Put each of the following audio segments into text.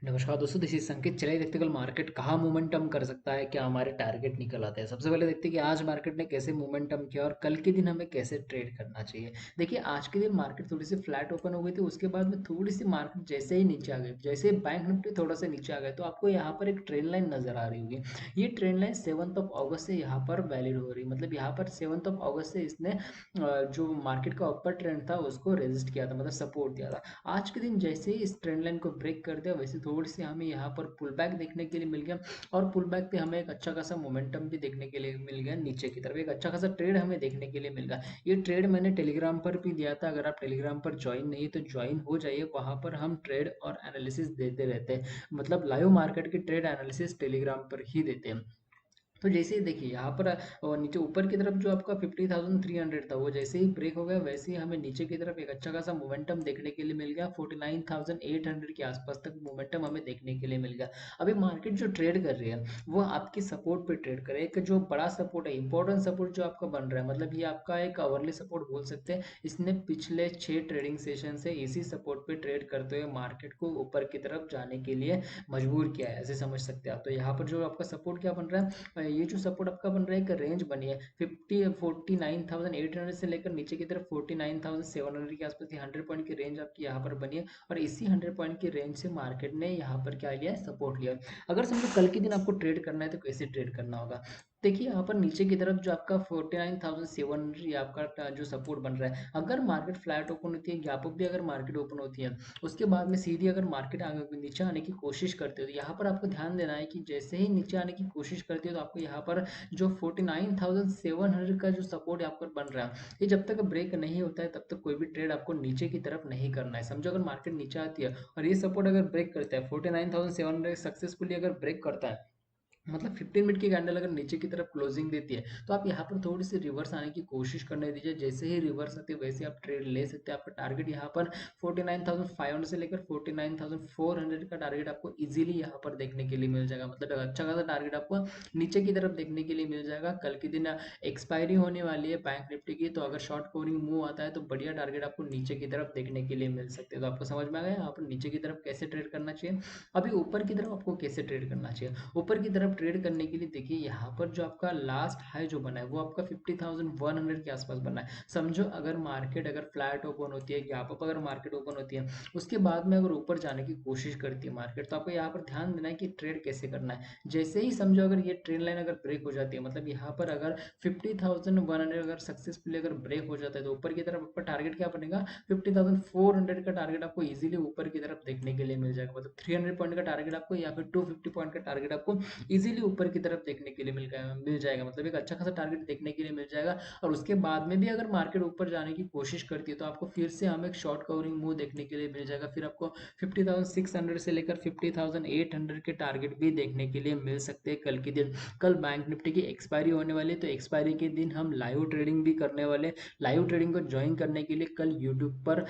नमस्कार दोस्तों, this is संकेत। चलिए देखते हैं कल मार्केट कहाँ मोमेंटम कर सकता है, क्या हमारे टारगेट निकल आते हैं। सबसे पहले देखते हैं कि आज मार्केट ने कैसे मोमेंटम किया और कल के दिन हमें कैसे ट्रेड करना चाहिए। देखिए आज के दिन मार्केट थोड़ी सी फ्लैट ओपन हो गई थी, उसके बाद में थोड़ी सी मार्केट जैसे ही नीचे आ गई, जैसे ही बैंक निफ्टी थोड़ा सा नीचे आ गया तो आपको यहाँ पर एक ट्रेंड लाइन नजर आ रही होगी। ये ट्रेंड लाइन 7 से यहाँ पर वैलिड हो रही है, मतलब यहाँ पर 7 से इसने जो मार्केट का अपर ट्रेंड था उसको रेजिस्ट किया था, मतलब सपोर्ट दिया था। आज के दिन जैसे ही इस ट्रेंड लाइन को ब्रेक कर दिया, वैसे थोड़ी सी हमें यहाँ पर पुल बैक देखने के लिए मिल गया। और पुल बैक पे हमें एक अच्छा खासा मोमेंटम भी देखने के लिए मिल गया, नीचे की तरफ एक अच्छा खासा ट्रेड हमें देखने के लिए मिल गया। ये ट्रेड मैंने टेलीग्राम पर भी दिया था, अगर आप टेलीग्राम पर ज्वाइन नहीं तो ज्वाइन हो जाइए, वहां पर हम ट्रेड और एनालिसिस देते रहते हैं। मतलब लाइव मार्केट की ट्रेड एनालिसिस टेलीग्राम पर ही देते हैं। तो जैसे ही देखिए यहाँ पर नीचे ऊपर की तरफ जो आपका 50,300 था, वो जैसे ही ब्रेक हो गया वैसे ही हमें नीचे की तरफ एक अच्छा खासा मोमेंटम देखने के लिए मिल गया। 49,800 के आसपास तक मोमेंटम हमें देखने के लिए मिल गया। अभी मार्केट जो ट्रेड कर रही है वो आपकी सपोर्ट पे ट्रेड करे। एक जो बड़ा सपोर्ट है, इंपॉर्टेंट सपोर्ट जो आपका बन रहा है, मतलब ये आपका एक आवरली सपोर्ट बोल सकते हैं। इसने पिछले 6 ट्रेडिंग सेशन से इसी सपोर्ट पे ट्रेड करते हुए मार्केट को ऊपर की तरफ जाने के लिए मजबूर किया है, ऐसे समझ सकते हैं आप। तो यहाँ पर जो आपका सपोर्ट क्या बन रहा है, ये जो सपोर्ट आपका बन रहा है, एक रेंज बनी है 49,800 से लेकर नीचे की तरफ 49,700 के आसपास की 100 पॉइंट की रेंज आपकी यहाँ पर बनी है। और इसी 100 पॉइंट की रेंज से मार्केट ने यहाँ पर क्या लिया है, सपोर्ट लिया है। अगर समझो कल के दिन आपको ट्रेड करना है तो कैसे ट्रेड करना होगा। देखिए यहाँ पर नीचे की तरफ जो आपका 49,700 आपका जो सपोर्ट बन रहा है, अगर मार्केट फ्लैट ओपन होती है, गैप अप भी अगर मार्केट ओपन होती है, उसके बाद में सीधी अगर मार्केट आगे नीचे आने की कोशिश करते हो, तो यहाँ पर आपको ध्यान देना है कि जैसे ही नीचे आने की कोशिश करती है तो आपको यहाँ पर जो 49,700 का जो सपोर्ट यहाँ पर बन रहा है, ये जब तक ब्रेक नहीं होता है तब तक कोई भी ट्रेड आपको नीचे की तरफ नहीं करना है। समझो अगर मार्केट नीचे आती है और ये सपोर्ट अगर ब्रेक करता है, 49,700 सक्सेसफुली अगर ब्रेक करता है, मतलब 15 मिनट की कैंडल अगर नीचे की तरफ क्लोजिंग देती है, तो आप यहाँ पर थोड़ी सी रिवर्स आने की कोशिश करने दीजिए। जैसे ही रिवर्स आती है वैसे आप ट्रेड ले सकते हैं। आपका टारगेट यहाँ पर 49,500 से लेकर 49,400 का टारगेट आपको इजीली यहाँ पर देखने के लिए मिल जाएगा। मतलब अच्छा खासा टारगेट आपको नीचे की तरफ देखने के लिए मिल जाएगा। कल के दिन एक्सपायरी होने वाली है बैंक निफ्टी की, तो अगर शॉर्ट कवरिंग मूव आता है तो बढ़िया टारगेट आपको नीचे की तरफ देखने के लिए मिल सकते हैं। तो आपको समझ में आ गया यहाँ पर नीचे की तरफ कैसे ट्रेड करना चाहिए। अभी ऊपर की तरफ आपको कैसे ट्रेड करना चाहिए। ऊपर की तरफ ट्रेड करने के लिए देखिए यहाँ पर जो आपका लास्ट हाई जो बना है वो आपका 50,100 के आसपास बना है। समझो अगर मार्केट अगर फ्लैट ओपन होती है, गैप अप अगर मार्केट ओपन होती है, उसके बाद में अगर ऊपर जाने की कोशिश करती है मार्केट, तो आपको यहाँ पर ध्यान देना है कि ट्रेड कैसे करना है। जैसे ही समझो अगर ये ट्रेंड लाइन अगर ब्रेक हो जाती है, मतलब यहाँ पर अगर 50,100 अगर सक्सेसफुली अगर ब्रेक हो जाता है, तो ऊपर की तरफ आपका टारगेट क्या बनेगा, 50,400 का टारगेट आपको इजीली ऊपर की तरफ देखने के लिए मिल जाएगा। मतलब 300 पॉइंट का टारगेट आपको या फिर 250 पॉइंट का टारगेट आपको इजीली ऊपर की तरफ देखने के लिए मिल जाएगा। मतलब एक अच्छा खासा टारगेट देखने के लिए मिल जाएगा। और उसके बाद में भी अगर मार्केट ऊपर जाने की कोशिश करती है तो आपको फिर से हमें एक शॉर्ट कवरिंग मूव देखने के लिए मिल जाएगा। फिर आपको 50,600 से लेकर 50,800 के टारगेट भी देखने के लिए मिल सकते हैं कल के दिन। कल बैंक निफ्टी की एक्सपायरी होने वाली है, तो एक्सपायरी के दिन हम लाइव ट्रेडिंग भी करने वाले। लाइव ट्रेडिंग को ज्वाइन करने के लिए कल यूट्यूब पर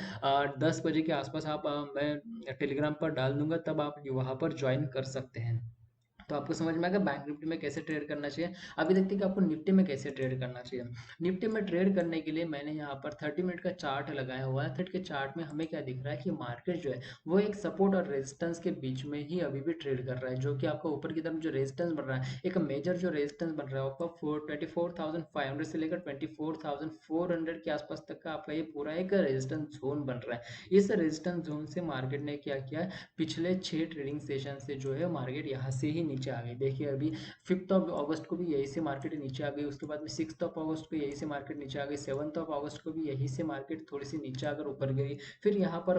10 बजे के आसपास आप मैं टेलीग्राम पर डाल दूंगा, तब आप वहां पर ज्वाइन कर सकते हैं। तो आपको समझ में आएगा बैंक निफ्टी में कैसे ट्रेड करना चाहिए। अभी देखते हैं कि आपको निफ्टी में कैसे ट्रेड करना चाहिए। निफ्टी में ट्रेड करने के लिए मैंने यहाँ पर 30 मिनट का चार्ट लगाया हुआ है। 30 के चार्ट में हमें क्या दिख रहा है कि मार्केट जो है वो एक सपोर्ट और रेजिस्टेंस के बीच में ही अभी भी ट्रेड कर रहा है, जो कि आपका ऊपर की तरफ जो रेजिस्टेंस बन रहा है, एक मेजर जो रेजिस्टेंस बन रहा है आपका 24,500 से लेकर 24,400 के आसपास तक का आपका ये पूरा एक रेजिस्टेंस जोन बन रहा है। इस रेजिस्टेंस जोन से मार्केट ने क्या किया, पिछले 6 ट्रेडिंग सेशन से जो है मार्केट यहाँ से ही नीचे आ गई। देखिए अभी 5 अगस्त को भी यही से मार्केट नीचे आ गई, उसके बाद में 6 अगस्त को यही से मार्केट नीचे आ गई, 7 अगस्त को भी यही से मार्केट थोड़ी सी नीचे आकर ऊपर गई। फिर यहाँ पर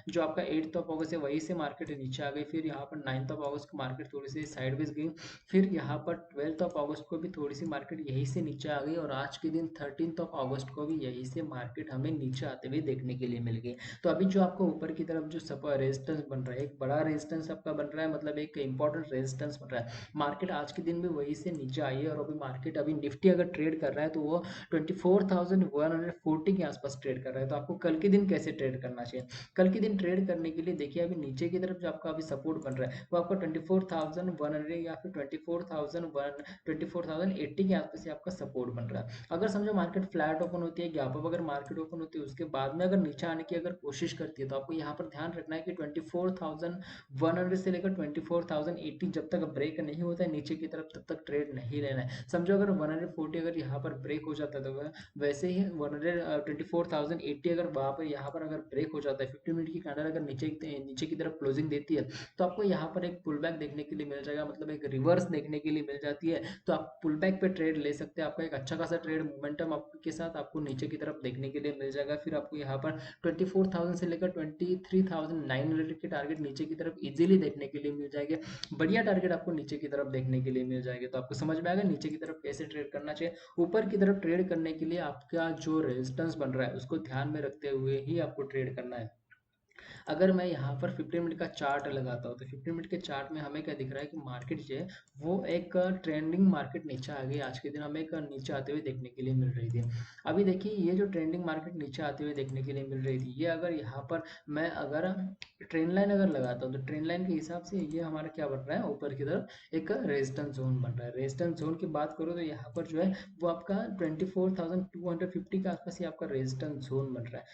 जो आपका 8 अगस्त है वही से मार्केट नीचे आ गई। फिर यहाँ पर 9 अगस्त को मार्केट थोड़ी सी साइडवेज गई। फिर यहाँ पर 12 अगस्त को भी थोड़ी सी मार्केट यही से नीचे आ गई, और आज के दिन 13 अगस्त को भी यही से मार्केट हमें नीचे आते हुए देखने के लिए मिल गई। तो अभी जो आपको ऊपर की तरफ जो रेजिस्टेंस बन रहा है, एक बड़ा रेजिस्टेंस आपका बन रहा है, मतलब एक इंपॉर्टेंट रेजिस्टेंस रेजिस्टेंस बन रहा है। मार्केट आज के दिन में वही से नीचे आई है और अभी मार्केट अभी निफ्टी अगर ट्रेड कर रहा है तो वो 24,140 के आसपास ट्रेड कर रहा है। तो आपको कल के दिन कैसे ट्रेड करना चाहिए? कल के दिन ट्रेड करने के लिए देखिए अभी नीचे की तरफ जो आपका अभी सपोर्ट बन रहा है वो आपका 24,100 या फिर 24,80 के आसपास से आपका सपोर्ट बन रहा है। अगर समझो मार्केट फ्लैट ओपन होती है, गैप अप अगर मार्केट ओपन होती है उसके बाद में अगर नीचे आने की अगर कोशिश करती है तो आपको यहाँ पर ध्यान रखना है कि 24,100 से लेकर 24,080 जब तक ब्रेक नहीं होता है नीचे की तरफ तब तक ट्रेड नहीं लेना है। समझो अगर 140 अगर यहाँ पर ब्रेक हो जाता है तो वैसे ही 24,080 अगर वहाँ पर यहाँ पर अगर ब्रेक हो जाता है 50 मिनट की कैंडल अगर नीचे की तरफ क्लोजिंग देती है तो आपको यहाँ पर एक पुल बैक देखने के लिए मिल जाएगा, मतलब एक रिवर्स देखने के लिए मिल जाती है। तो आप पुल बैक पे ट्रेड ले सकते हैं, आपका एक अच्छा खासा ट्रेड मोमेंटम आपके साथ आपको नीचे की तरफ देखने के लिए मिल जाएगा। फिर आपको यहाँ पर 24,000 से लेकर 23,900 के टारगेट नीचे की तरफ इजीली देखने के लिए मिल जाएंगे। बढ़िया टारगेट आपको नीचे की तरफ देखने के लिए मिल जाएंगे। तो आपको समझ में आएगा नीचे की तरफ कैसे ट्रेड करना चाहिए। ऊपर की तरफ ट्रेड करने के लिए आपका जो रेजिस्टेंस बन रहा है उसको ध्यान में रखते हुए ही आपको ट्रेड करना है। अगर मैं यहाँ पर 15 मिनट का चार्ट लगाता हूँ तो 15 मिनट के चार्ट में हमें क्या दिख रहा है कि मार्केट जो है वो एक ट्रेंडिंग मार्केट नीचे आ गई। आज के दिन हमें एक नीचे आते हुए देखने के लिए मिल रही थी। अभी देखिए ये जो ट्रेंडिंग मार्केट नीचे आते हुए देखने के लिए मिल रही थी, ये अगर यहाँ पर मैं अगर ट्रेंड लाइन अगर लगाता हूँ तो ट्रेंड लाइन के हिसाब से ये हमारा क्या बन रहा है, ऊपर की तरफ एक रेजिस्टेंस जोन बन रहा है। रेजिस्टेंस जोन की बात करो तो यहाँ पर जो है वो आपका 24,250 के आसपास ही आपका रेजिस्टेंस जोन बन रहा है,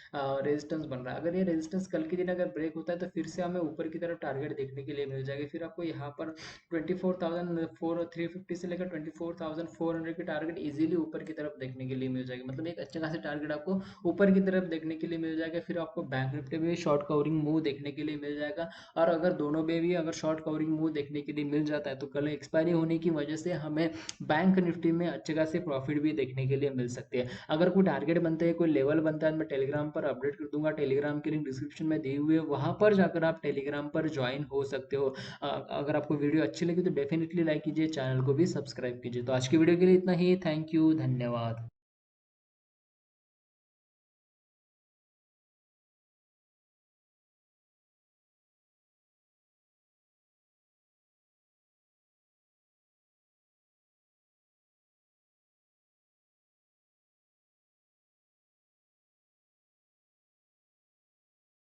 रेजिस्टेंस बन रहा है। अगर ये रेजिस्टेंस कल के दिन अगर ब्रेक होता है तो फिर से हमें ऊपर की तरफ टारगेट देखने के लिए मिल जाएगा। फिर आपको यहाँ पर 24,350 से लेकर 24,400 के टारगेट इजीली ऊपर की तरफ देखने के लिए मिल जाएगा, मतलब एक अच्छे खासे टारगेट आपको ऊपर की तरफ देखने के लिए मिल जाएगा। फिर आपको बैंक निफ्टी में भी शॉर्ट कवरिंग मूव देखने के लिए मिल जाएगा। और अगर दोनों में भी अगर शॉर्ट कवरिंग मूव देखने के लिए मिल जाता है तो कल एक्सपायरी होने की वजह से हमें बैंक निफ्टी में अच्छे खासे प्रॉफिट भी देखने के लिए मिल सकते हैं। अगर कोई टारगेट बनते हैं, कोई लेवल बनता है, मैं टेलीग्राम पर अपडेट कर दूंगा। टेलीग्राम की लिंक डिस्क्रिप्शन में दी हुई है, वहां पर जाकर आप टेलीग्राम पर ज्वाइन हो सकते हो। अगर आपको वीडियो अच्छी लगी तो डेफिनेटली लाइक कीजिए, चैनल को भी सब्सक्राइब कीजिए। तो आज की वीडियो के लिए इतना ही। थैंक यू, धन्यवाद।